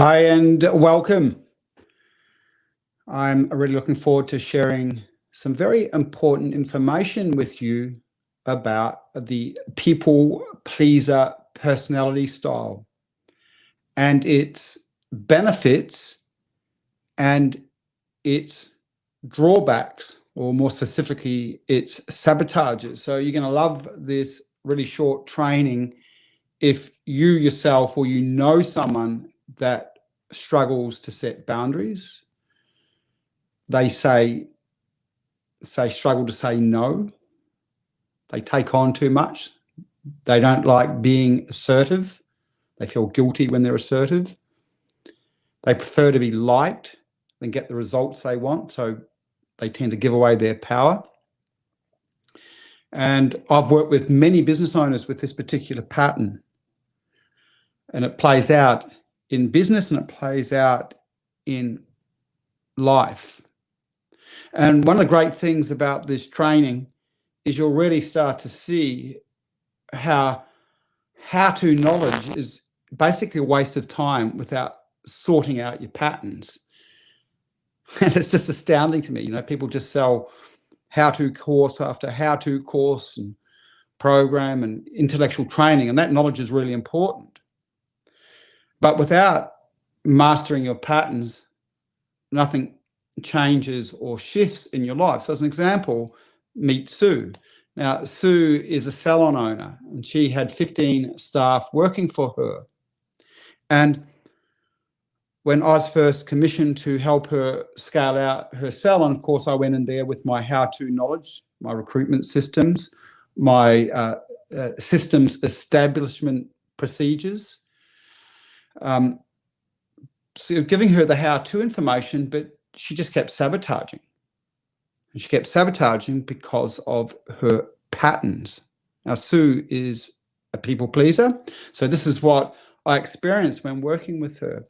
Hi and welcome. I'm really looking forward to sharing some very important information with you about the people pleaser personality style and its benefits and its drawbacks, or more specifically, its sabotages. So you're going to love this really short training if you yourself or you know someone that struggles to set boundaries. They struggle to say no. They take on too much. They don't like being assertive. They feel guilty when they're assertive. They prefer to be liked than get the results they want, so they tend to give away their power. And I've worked with many business owners with this particular pattern, and it plays out in business and it plays out in life. And one of the great things about this training is you'll really start to see how to knowledge is basically a waste of time without sorting out your patterns. And it's just astounding to me. You know, people just sell how-to course after how-to course and program and intellectual training, and that knowledge is really important. But without mastering your patterns, nothing changes or shifts in your life. So as an example, meet Sue. Now, Sue is a salon owner, and she had 15 staff working for her. And when I was first commissioned to help her scale out her salon, of course, I went in there with my how-to knowledge, my recruitment systems, my systems establishment procedures. So giving her the how-to information, but she just kept sabotaging. And she kept sabotaging because of her patterns. Now, Sue is a people pleaser. So this is what I experienced when working with her.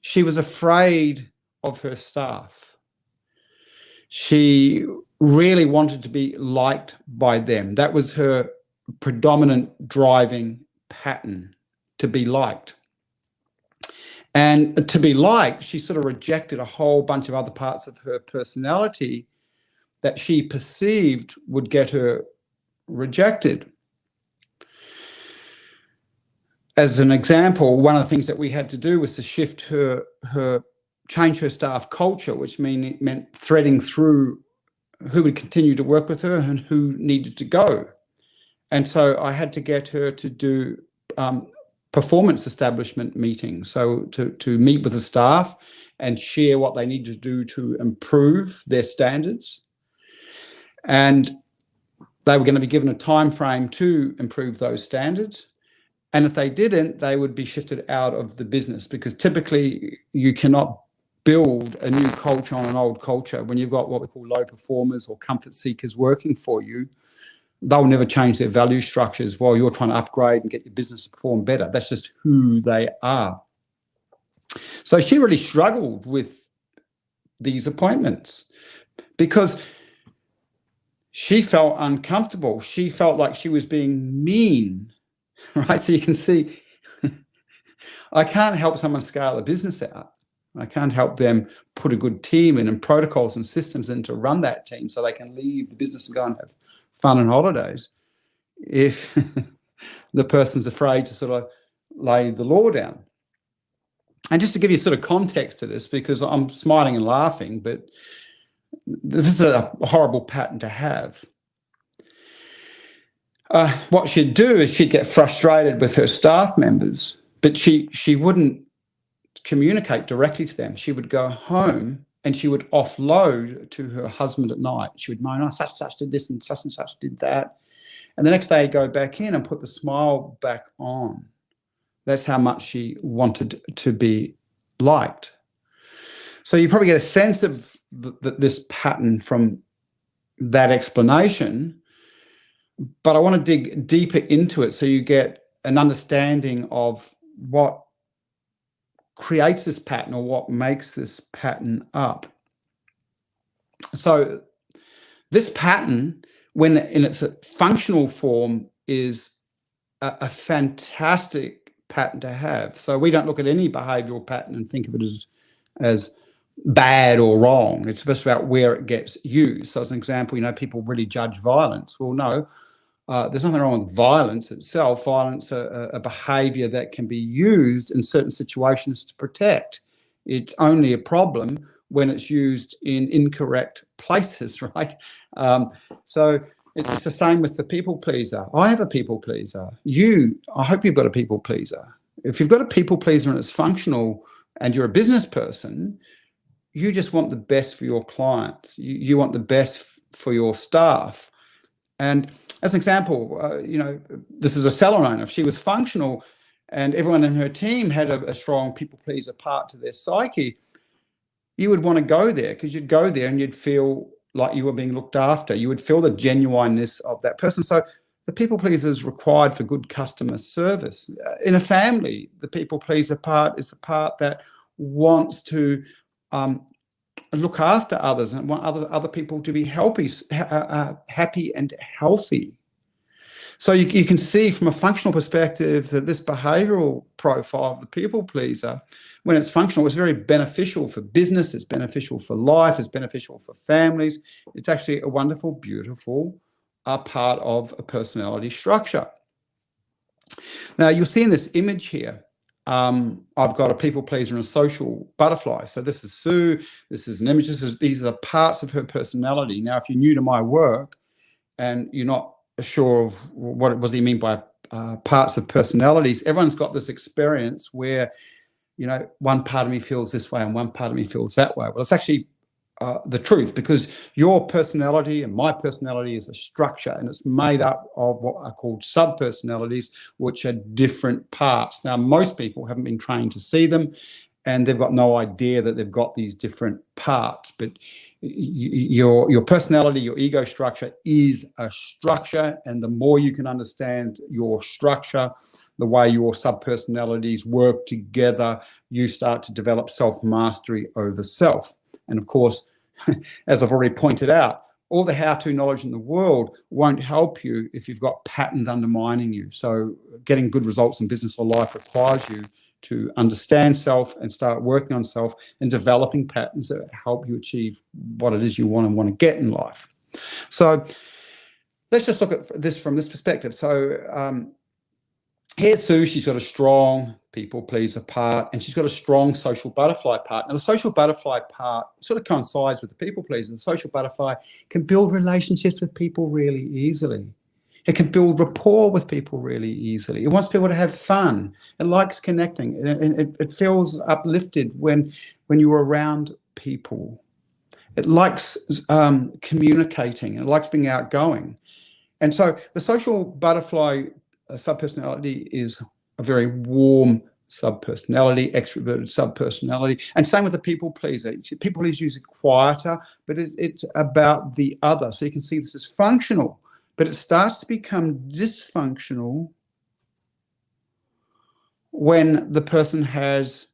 She was afraid of her staff. She really wanted to be liked by them. That was her predominant driving pattern, to be liked. And to be liked, she sort of rejected a whole bunch of other parts of her personality that she perceived would get her rejected. As an example, one of the things that we had to do was to shift change her staff culture, which meant threading through who would continue to work with her and who needed to go. And so I had to get her to do performance establishment meetings, so to meet with the staff and share what they need to do to improve their standards. And they were going to be given a time frame to improve those standards. And if they didn't, they would be shifted out of the business, because typically you cannot build a new culture on an old culture. When you've got what we call low performers or comfort seekers working for you, they'll never change their value structures while you're trying to upgrade and get your business to perform better. That's just who they are. So she really struggled with these appointments because she felt uncomfortable. She felt like she was being mean, right? So you can see, I can't help someone scale a business out. I can't help them put a good team in and protocols and systems in to run that team so they can leave the business and go and have fun and holidays if the person's afraid to sort of lay the law down. And just to give you sort of context to this, because I'm smiling and laughing, but this is a horrible pattern to have. What she'd do is she'd get frustrated with her staff members, but she wouldn't communicate directly to them. She would go home and she would offload to her husband at night. She would moan, oh, such and such did this and such did that. And the next day go back in and put the smile back on. That's how much she wanted to be liked. So you probably get a sense of this pattern from that explanation, but I want to dig deeper into it so you get an understanding of what creates this pattern or what makes this pattern up. So this pattern, when in its functional form, is a fantastic pattern to have. So we don't look at any behavioral pattern and think of it as bad or wrong. It's just about where it gets used. So as an example, people really judge violence. Well, no, there's nothing wrong with violence itself. Violence, a behavior that can be used in certain situations to protect. It's only a problem when it's used in incorrect places, right? So it's the same with the people pleaser. I have a people pleaser. I hope you've got a people pleaser. If you've got a people pleaser and it's functional and you're a business person, you just want the best for your clients. You want the best for your staff. And as an example, this is a salon owner. If she was functional and everyone in her team had a strong people pleaser part to their psyche, you would want to go there, because you'd go there and you'd feel like you were being looked after. You would feel the genuineness of that person. So the people pleaser is required for good customer service. In a family, the people pleaser part is the part that wants to look after others and want other people to be happy and healthy. So you can see from a functional perspective that this behavioral profile of the people pleaser, when it's functional, it's very beneficial for business, it's beneficial for life, it's beneficial for families. It's actually a wonderful, beautiful part of a personality structure. Now, you'll see in this image here, I've got a people pleaser and a social butterfly. So this is Sue, this is an image, these are parts of her personality. Now, if you're new to my work and you're not sure of what does he mean by parts of personalities, everyone's got this experience where, one part of me feels this way and one part of me feels that way. Well, it's actually the truth, because your personality and my personality is a structure, and it's made up of what are called sub-personalities, which are different parts. Now, most people haven't been trained to see them, and they've got no idea that they've got these different parts. But your personality, your ego structure is a structure, and the more you can understand your structure, the way your sub-personalities work together, you start to develop self-mastery over self. And of course, as I've already pointed out, all the how-to knowledge in the world won't help you if you've got patterns undermining you. So getting good results in business or life requires you to understand self and start working on self and developing patterns that help you achieve what it is you want to get in life. So let's just look at this from this perspective. So here's Sue. She's got a strong people pleaser part, and she's got a strong social butterfly part. Now, the social butterfly part sort of coincides with the people pleaser. The social butterfly can build relationships with people really easily. It can build rapport with people really easily. It wants people to have fun. It likes connecting. It feels uplifted when you're around people. It likes communicating. It likes being outgoing. And so the social butterfly subpersonality is a very warm subpersonality, extroverted subpersonality, and same with the people pleaser. People pleaser usually quieter, but it's about the other. So you can see this is functional, but it starts to become dysfunctional when the person has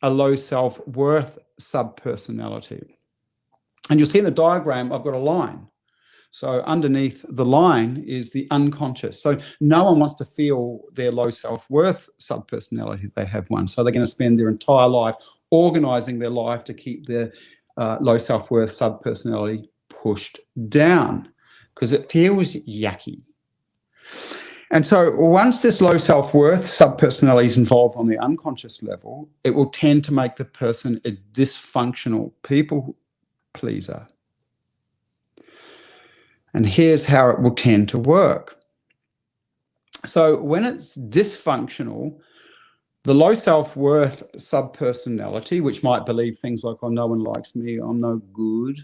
a low self-worth subpersonality. And you'll see in the diagram, I've got a line. So underneath the line is the unconscious. So no one wants to feel their low self-worth subpersonality. They have one. So they're going to spend their entire life organizing their life to keep their low self-worth subpersonality pushed down because it feels yucky. And so once this low self-worth subpersonality is involved on the unconscious level, it will tend to make the person a dysfunctional people pleaser. And here's how it will tend to work. So when it's dysfunctional, the low self-worth subpersonality, which might believe things like, oh, no one likes me, I'm no good,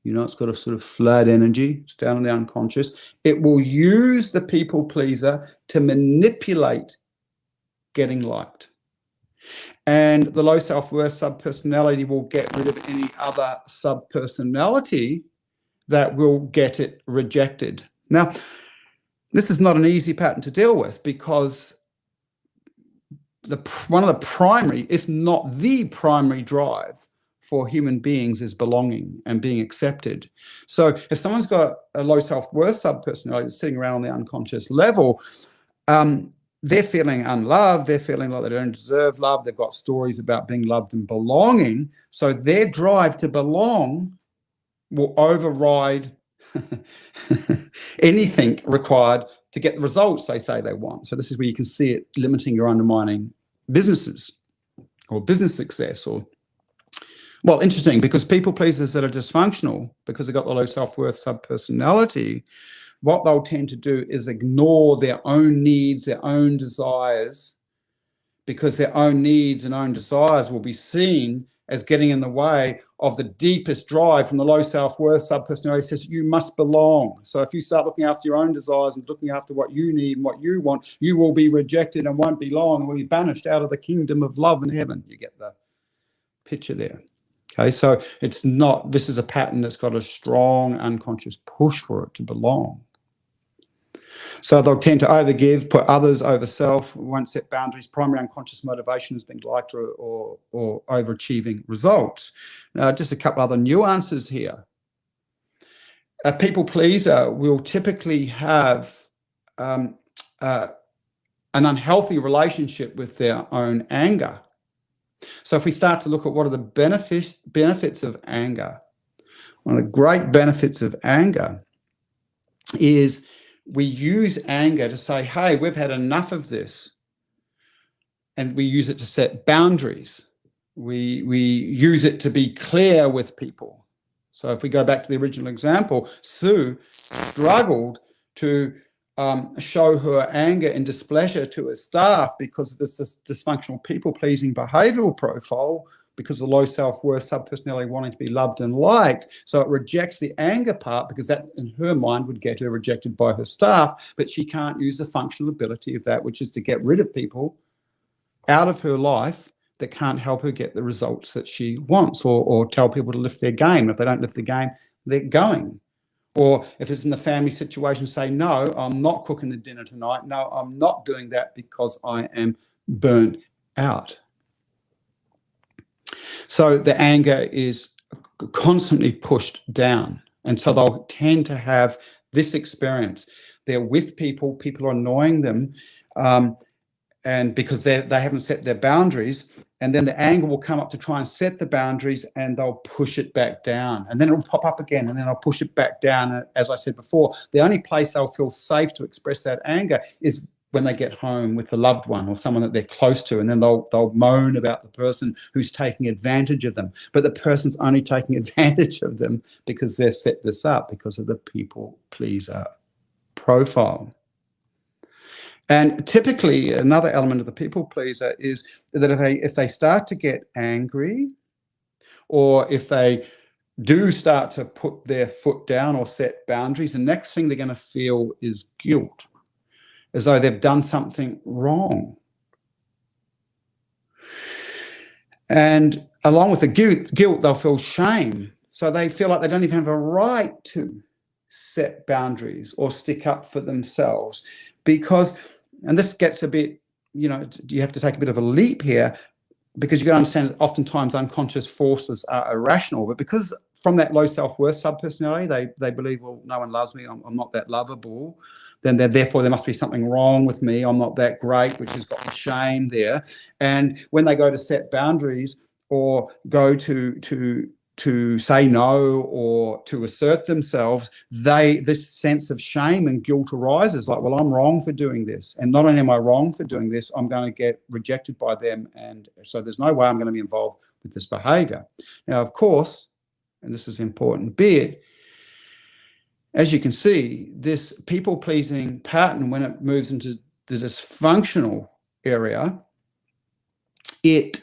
it's got a sort of flat energy, it's down in the unconscious. It will use the people pleaser to manipulate getting liked. And the low self-worth subpersonality will get rid of any other subpersonality that will get it rejected. Now, this is not an easy pattern to deal with because one of the primary, if not the primary drive for human beings is belonging and being accepted. So if someone's got a low self-worth subpersonality sitting around on the unconscious level, they're feeling unloved, they're feeling like they don't deserve love, they've got stories about being loved and belonging, so their drive to belong will override anything required to get the results they say they want. So this is where you can see it limiting or undermining businesses or business success. Or, well, interesting, because people pleasers that are dysfunctional, because they've got the low self-worth subpersonality, what they'll tend to do is ignore their own needs, their own desires, because their own needs and own desires will be seen as getting in the way of the deepest drive from the low self-worth subpersonality. Says you must belong. So if you start looking after your own desires and looking after what you need and what you want, you will be rejected and won't belong and will be banished out of the kingdom of love and heaven. You get the picture there. Okay, so it's not, this is a pattern that's got a strong unconscious push for it to belong. So they'll tend to overgive, put others over self, won't set boundaries. Primary unconscious motivation is being liked or overachieving results. Now, just a couple other nuances here. A people pleaser will typically have an unhealthy relationship with their own anger. So if we start to look at what are the benefits of anger, one of the great benefits of anger is we use anger to say, hey, we've had enough of this. And we use it to set boundaries. We use it to be clear with people. So if we go back to the original example, Sue struggled to show her anger and displeasure to her staff because of this dysfunctional people-pleasing behavioural profile, because of the low self-worth subpersonality wanting to be loved and liked. So it rejects the anger part because that, in her mind, would get her rejected by her staff, but she can't use the functional ability of that, which is to get rid of people out of her life that can't help her get the results that she wants, or tell people to lift their game. If they don't lift the game, they're going. Or if it's in the family situation, say, no, I'm not cooking the dinner tonight. No, I'm not doing that because I am burnt out. So the anger is constantly pushed down. And so they'll tend to have this experience. They're with people, people are annoying them, and because they haven't set their boundaries, and then the anger will come up to try and set the boundaries, and they'll push it back down. And then it'll pop up again, and then they'll push it back down. And as I said before, the only place they'll feel safe to express that anger is when they get home with a loved one or someone that they're close to, and then they'll moan about the person who's taking advantage of them. But the person's only taking advantage of them because they've set this up because of the people pleaser profile. And typically, another element of the people pleaser is that if they start to get angry, or if they do start to put their foot down or set boundaries, the next thing they're going to feel is guilt, as though they've done something wrong. And along with the guilt, they'll feel shame. So they feel like they don't even have a right to set boundaries or stick up for themselves because, and this gets a bit, you have to take a bit of a leap here, because you've got to understand that oftentimes unconscious forces are irrational, but because from that low self-worth subpersonality, they believe, well, no one loves me, I'm not that lovable, then therefore there must be something wrong with me, I'm not that great, which has got the shame there. And when they go to set boundaries or go to say no or to assert themselves, this sense of shame and guilt arises, like, well, I'm wrong for doing this. And not only am I wrong for doing this, I'm going to get rejected by them. And so there's no way I'm going to be involved with this behavior. Now, of course, and this is an important bit, as you can see, this people-pleasing pattern, when it moves into the dysfunctional area, it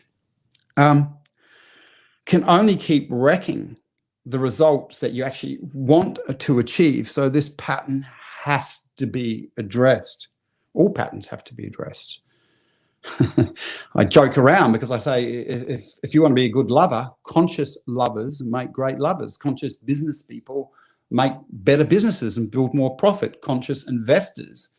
can only keep wrecking the results that you actually want to achieve. So this pattern has to be addressed. All patterns have to be addressed. I joke around because I say, if you want to be a good lover, conscious lovers make great lovers. Conscious business people make better businesses and build more profit. Conscious investors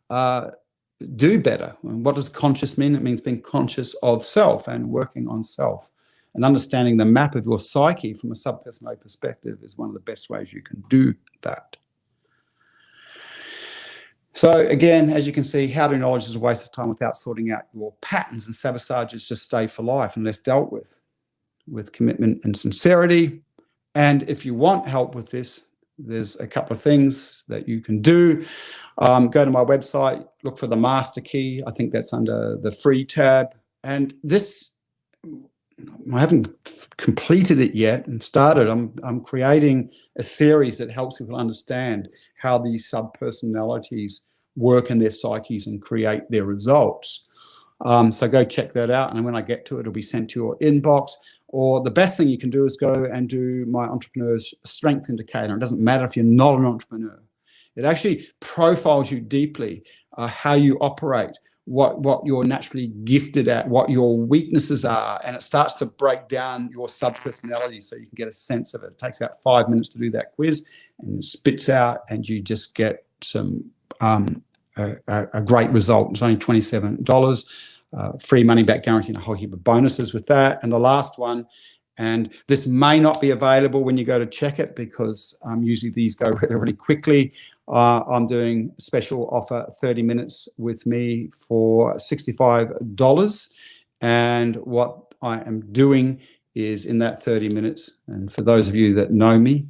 do better. And what does conscious mean? It means being conscious of self and working on self. And understanding the map of your psyche from a subpersonality perspective is one of the best ways you can do that. So again, as you can see, how to knowledge is a waste of time without sorting out your patterns, and sabotages just stay for life unless dealt with commitment and sincerity. And if you want help with this, there's a couple of things that you can do. Go to my website, look for the master key. I think that's under the free tab. And this, I haven't completed it yet and started. I'm creating a series that helps people understand how these sub-personalities work in their psyches and create their results. So go check that out. And when I get to it, it'll be sent to your inbox. Or the best thing you can do is go and do my entrepreneur's strength indicator. It doesn't matter if you're not an entrepreneur. It actually profiles you deeply, how you operate, what you're naturally gifted at, what your weaknesses are, and it starts to break down your sub-personality so you can get a sense of it. It takes about 5 minutes to do that quiz, and it spits out, and you just get some a great result. It's only $27. Free money back guarantee and a whole heap of bonuses with that. And the last one, and this may not be available when you go to check it because usually these go really quickly. I'm doing a special offer, 30 minutes with me for $65. And what I am doing is in that 30 minutes, and for those of you that know me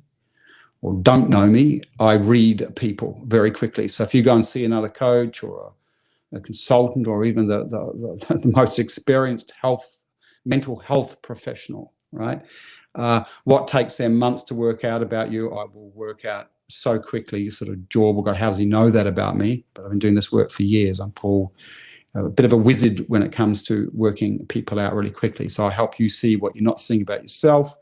or don't know me, I read people very quickly. So if you go and see another coach or a consultant or even the most experienced mental health professional, right? What takes them months to work out about you, I will work out so quickly. You sort of jaw will go, how does he know that about me? But I've been doing this work for years. I'm Paul, a bit of a wizard when it comes to working people out really quickly. So I help you see what you're not seeing about yourself,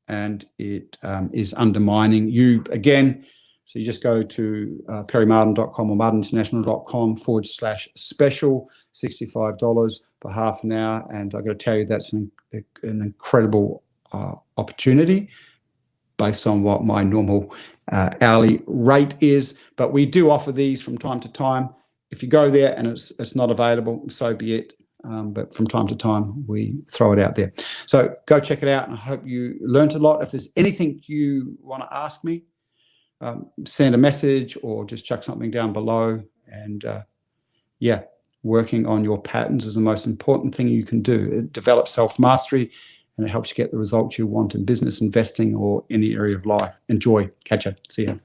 and it is undermining you again. So you just go to perrymardon.com or mardoninternational.com/special, $65 for half an hour. And I've got to tell you, that's an incredible opportunity based on what my normal hourly rate is. But we do offer these from time to time. If you go there and it's not available, so be it. But from time to time, we throw it out there. So go check it out, and I hope you learned a lot. If there's anything you want to ask me, send a message or just chuck something down below. And yeah, working on your patterns is the most important thing you can do. It develops self-mastery, and it helps you get the results you want in business, investing, or any area of life. Enjoy. Catch you. See ya.